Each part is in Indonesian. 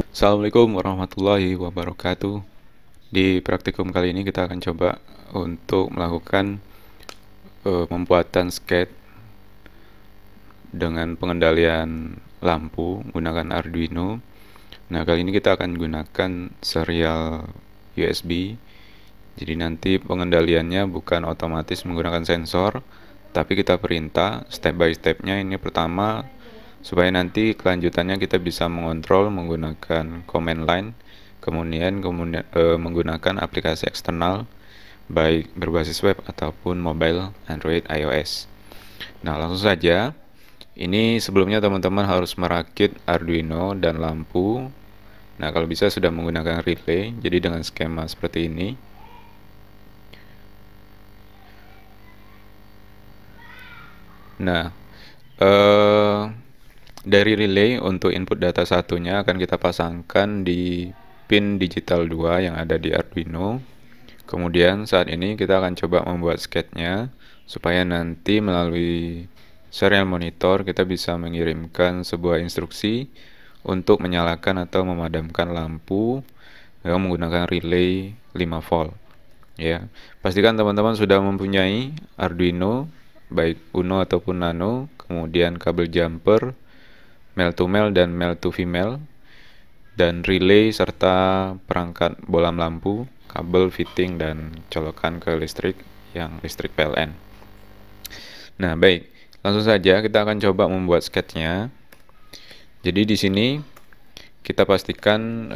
Assalamualaikum warahmatullahi wabarakatuh. Di praktikum kali ini kita akan coba untuk melakukan pembuatan skate dengan pengendalian lampu menggunakan Arduino. Nah, kali ini kita akan gunakan serial USB. Jadi nanti pengendaliannya bukan otomatis menggunakan sensor, tapi kita perintah step by stepnya. Ini pertama, supaya nanti kelanjutannya kita bisa mengontrol menggunakan command line, kemudian menggunakan aplikasi eksternal baik berbasis web ataupun mobile Android iOS. Nah, langsung saja. Ini sebelumnya teman-teman harus merakit Arduino dan lampu. Nah, kalau bisa sudah menggunakan relay, jadi dengan skema seperti ini. Nah, dari relay untuk input data satunya akan kita pasangkan di pin digital 2 yang ada di Arduino. Kemudian saat ini kita akan coba membuat sketnya supaya nanti melalui serial monitor kita bisa mengirimkan sebuah instruksi untuk menyalakan atau memadamkan lampu yang menggunakan relay 5 volt. Ya, pastikan teman-teman sudah mempunyai Arduino baik Uno ataupun Nano, kemudian kabel jumper, male to male dan male to female, dan relay serta perangkat bolam lampu, kabel fitting dan colokan ke listrik yang listrik PLN. Nah, baik, langsung saja kita akan coba membuat sketchnya. Jadi di sini kita pastikan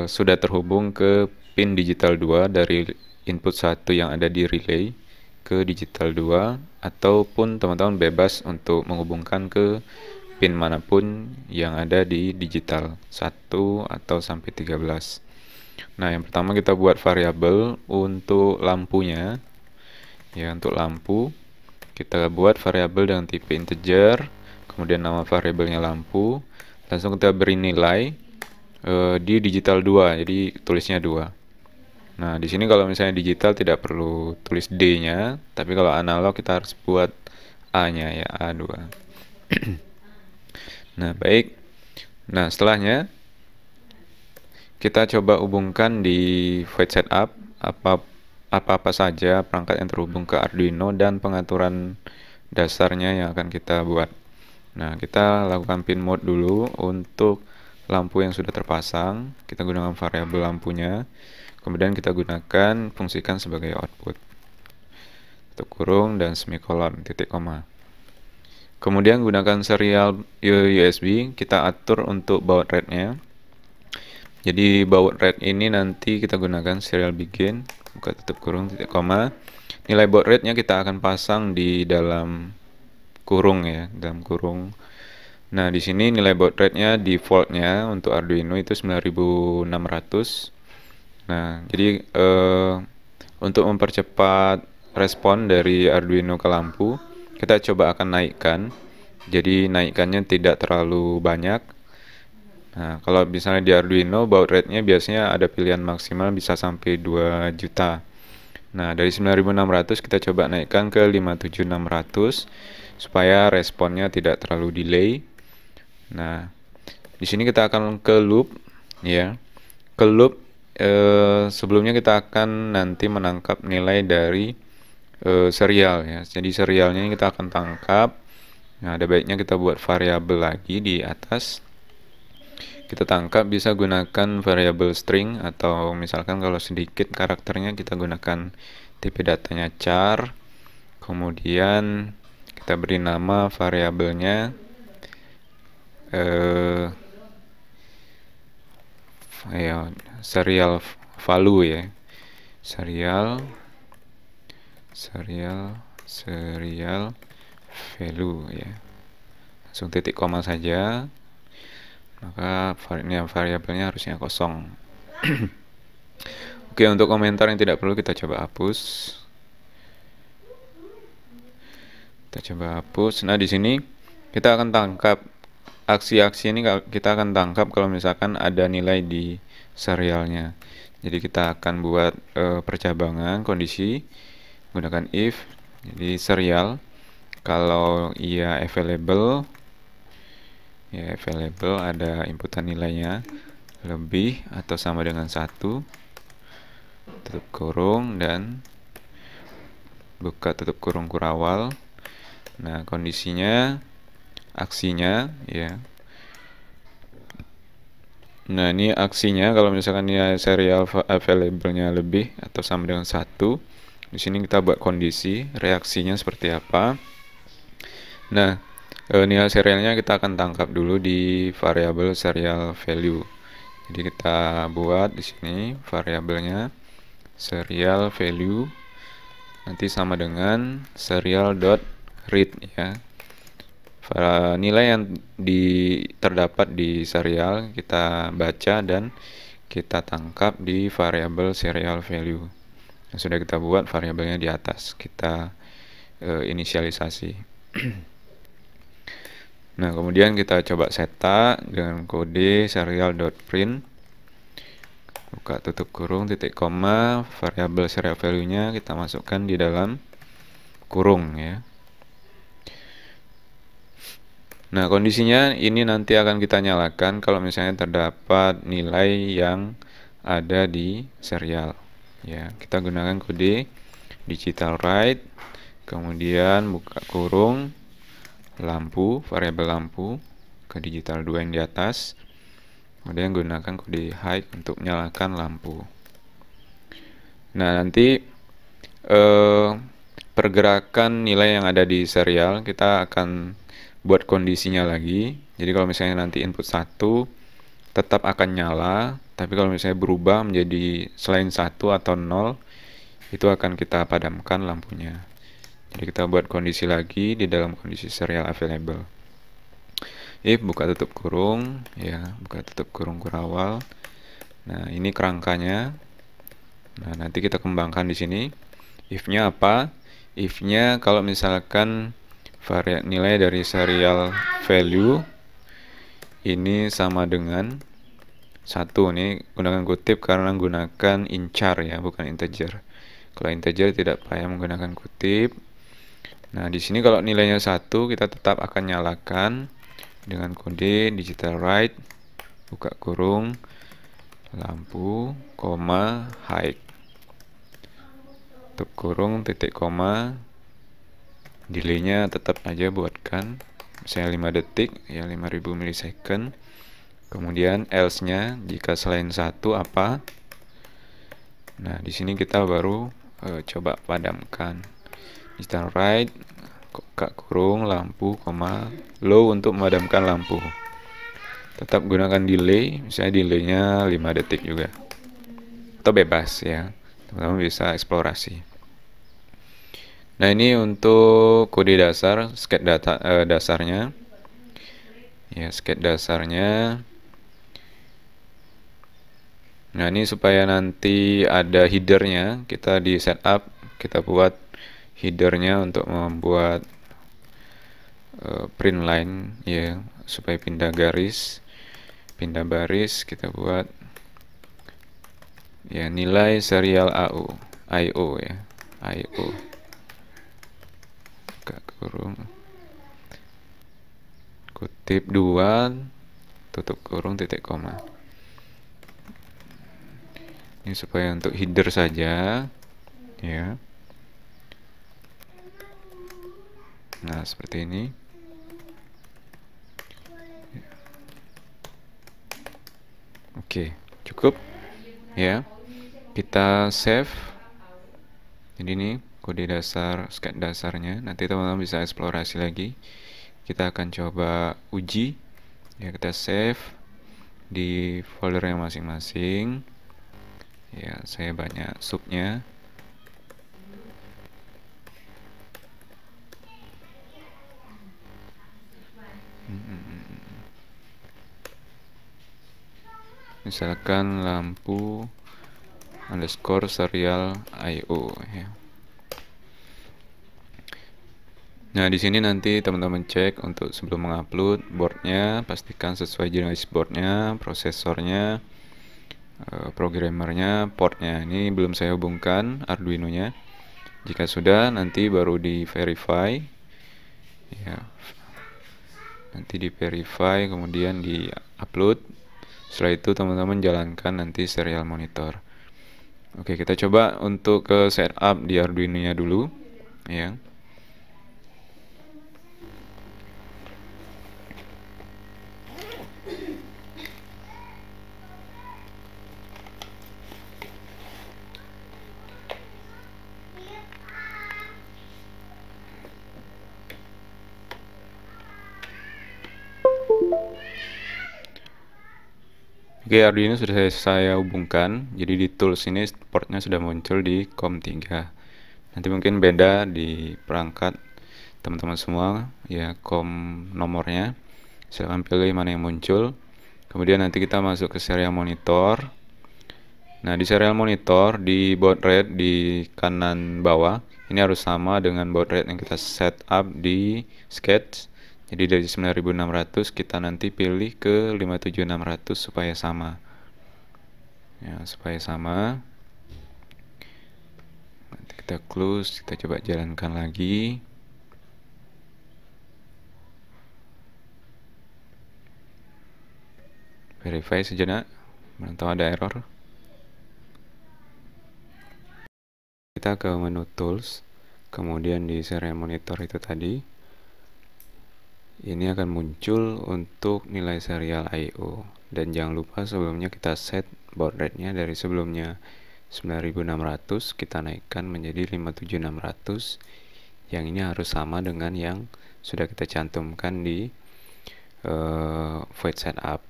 sudah terhubung ke pin digital 2 dari input 1 yang ada di relay ke digital 2, ataupun teman-teman bebas untuk menghubungkan ke pin manapun yang ada di digital 1 atau sampai 13. Nah, yang pertama kita buat variabel untuk lampunya. Ya, untuk lampu kita buat variabel dengan tipe integer, kemudian nama variabelnya lampu. Langsung kita beri nilai di digital 2, jadi tulisnya 2. Nah, di sini kalau misalnya digital tidak perlu tulis D-nya, tapi kalau analog kita harus buat A-nya ya, A2. Nah, baik. Nah, setelahnya kita coba hubungkan di void setup apa-apa saja perangkat yang terhubung ke Arduino dan pengaturan dasarnya yang akan kita buat. Nah, kita lakukan pin mode dulu untuk lampu yang sudah terpasang. Kita gunakan variabel lampunya. Kemudian kita gunakan fungsikan sebagai output. Tutup kurung dan semikolon, titik koma. Kemudian gunakan serial USB, kita atur untuk baud rate-nya. Jadi baud rate ini nanti kita gunakan serial begin, buka tutup kurung, titik koma. Nilai baud rate-nya kita akan pasang di dalam kurung ya, dalam kurung. Nah, di sini nilai baud rate-nya default-nya untuk Arduino itu 9600. Nah, jadi untuk mempercepat respon dari Arduino ke lampu, kita coba akan naikkan. Jadi naikkannya tidak terlalu banyak. Nah, kalau misalnya di Arduino baud rate-nya biasanya ada pilihan maksimal bisa sampai 2 juta. Nah, dari 9600 kita coba naikkan ke 57600 supaya responnya tidak terlalu delay. Nah, di sini kita akan ke loop ya. Ke loop sebelumnya kita akan nanti menangkap nilai dari serial ya. Jadi serialnya kita akan tangkap. Nah, ada baiknya kita buat variabel lagi di atas. Kita tangkap bisa gunakan variabel string, atau misalkan kalau sedikit karakternya kita gunakan tipe datanya char. Kemudian kita beri nama variabelnya ya serial value ya, serial value ya, langsung titik koma saja, maka ini variabelnya harusnya kosong. Oke, untuk komentar yang tidak perlu kita coba hapus. Nah, di sini kita akan tangkap aksi-aksi ini, kita akan tangkap kalau misalkan ada nilai di serialnya. Jadi kita akan buat percabangan kondisi menggunakan if. Jadi serial kalau available ya, available ada inputan nilainya. lebih atau sama dengan 1, tutup kurung, dan buka tutup kurung kurawal. Nah, kondisinya, aksinya ya. Nah, ini aksinya kalau misalkan nilai serial available-nya lebih atau sama dengan 1. Di sini kita buat kondisi, reaksinya seperti apa. Nah, nilai serialnya kita akan tangkap dulu di variabel serial value. Jadi kita buat di sini variabelnya serial value nanti sama dengan serial.read ya. Nilai yang terdapat di serial kita baca dan kita tangkap di variabel serial value. Yang sudah kita buat variabelnya di atas, kita inisialisasi. Nah, kemudian kita coba seta dengan kode serial.print, buka tutup kurung, titik koma, variabel serial value-nya kita masukkan di dalam kurung ya. Nah, kondisinya ini nanti akan kita nyalakan kalau misalnya terdapat nilai yang ada di serial ya. Kita gunakan kode digital write, kemudian buka kurung, lampu, variabel lampu ke digital 2 yang di atas, kemudian gunakan kode hide untuk nyalakan lampu. Nah, nanti pergerakan nilai yang ada di serial kita akan buat kondisinya lagi. Jadi kalau misalnya nanti input 1 tetap akan nyala, tapi kalau misalnya berubah menjadi selain 1 atau 0, itu akan kita padamkan lampunya. Jadi kita buat kondisi lagi di dalam kondisi serial available. If buka tutup kurung ya, buka tutup kurung kurawal. Nah, ini kerangkanya. Nah, nanti kita kembangkan di sini. If-nya apa? If-nya kalau misalkan nilai dari serial value ini sama dengan 1, ini gunakan kutip karena menggunakan inchar ya, bukan integer. Kalau integer tidak payah menggunakan kutip. Nah, di sini kalau nilainya 1, kita tetap akan nyalakan dengan kode digital write, buka kurung, lampu, koma, hide, tutup kurung, titik koma, delay-nya tetap aja buatkan misalnya 5 detik ya, 5000 milisecond. Kemudian else-nya jika selain 1 apa. Nah, di sini kita baru coba padamkan. Digital write, buka kurung, lampu, koma, low untuk memadamkan lampu. Tetap gunakan delay, misalnya delay-nya 5 detik juga. Atau bebas ya, teman-teman bisa eksplorasi. Nah, ini untuk kode dasar, sketch dasarnya. Ya, sketch dasarnya. Nah, ini supaya nanti ada headernya, kita di setup, kita buat headernya untuk membuat print line ya, supaya pindah pindah baris, kita buat ya nilai serial IO ya, IO, buka kurung, kutip 2, tutup kurung, titik koma. Ini supaya untuk header saja ya. Nah, seperti ini. Oke, cukup ya. Kita save. Jadi ini kode dasar, sketch dasarnya. Nanti teman-teman bisa eksplorasi lagi. Kita akan coba uji. Ya, kita save di foldernya masing-masing. Ya, saya banyak subnya. Misalkan lampu underscore serial IO ya. Nah, di sini nanti teman-teman cek untuk sebelum mengupload boardnya, pastikan sesuai jenis boardnya, prosesornya, programmernya, portnya. Ini belum saya hubungkan Arduino-nya. Jika sudah, nanti baru di verify ya. Nanti di verify, kemudian di upload Setelah itu teman-teman jalankan nanti serial monitor. Oke, kita coba untuk ke setup di Arduino-nya dulu, ya. Oke, Arduino sudah saya hubungkan. Jadi di tools ini portnya sudah muncul di COM3. Nanti mungkin beda di perangkat teman-teman semua, ya, COM nomornya. Silahkan pilih mana yang muncul. Kemudian nanti kita masuk ke serial monitor. Nah, di serial monitor di baud rate di kanan bawah ini harus sama dengan baud rate yang kita set up di sketch. Jadi dari 9600 kita nanti pilih ke 57600 supaya sama. Ya, supaya sama. Nanti kita close, kita coba jalankan lagi. Verify sejenak, mantau ada error. Kita ke menu tools, kemudian di serial monitor itu tadi, ini akan muncul untuk nilai serial I/O. Dan jangan lupa sebelumnya kita set baud rate-nya dari sebelumnya 9600 kita naikkan menjadi 57600. Yang ini harus sama dengan yang sudah kita cantumkan di void setup.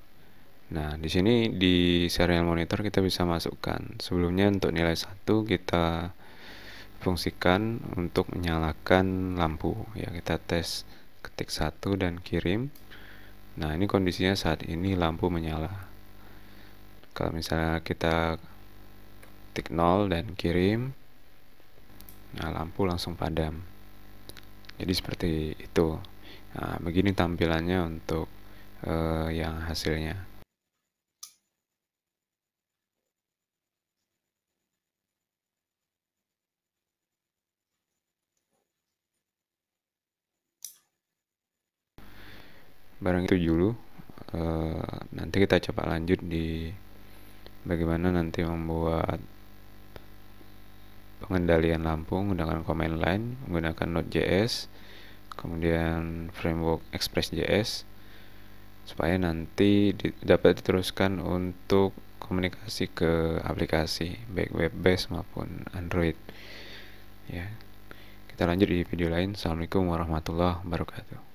Nah, di sini di serial monitor kita bisa masukkan. Sebelumnya untuk nilai 1 kita fungsikan untuk menyalakan lampu. Ya, kita tes ketik 1 dan kirim. Nah, ini kondisinya saat ini lampu menyala. Kalau misalnya kita ketik 0 dan kirim, nah lampu langsung padam. Jadi seperti itu. Nah, begini tampilannya untuk yang hasilnya. Barang itu dulu. Nanti kita coba lanjut di bagaimana nanti membuat pengendalian lampu menggunakan command line, menggunakan Node.js, kemudian framework Express.js, supaya nanti dapat diteruskan untuk komunikasi ke aplikasi baik web based maupun Android. Ya, kita lanjut di video lain. Assalamualaikum warahmatullahi wabarakatuh.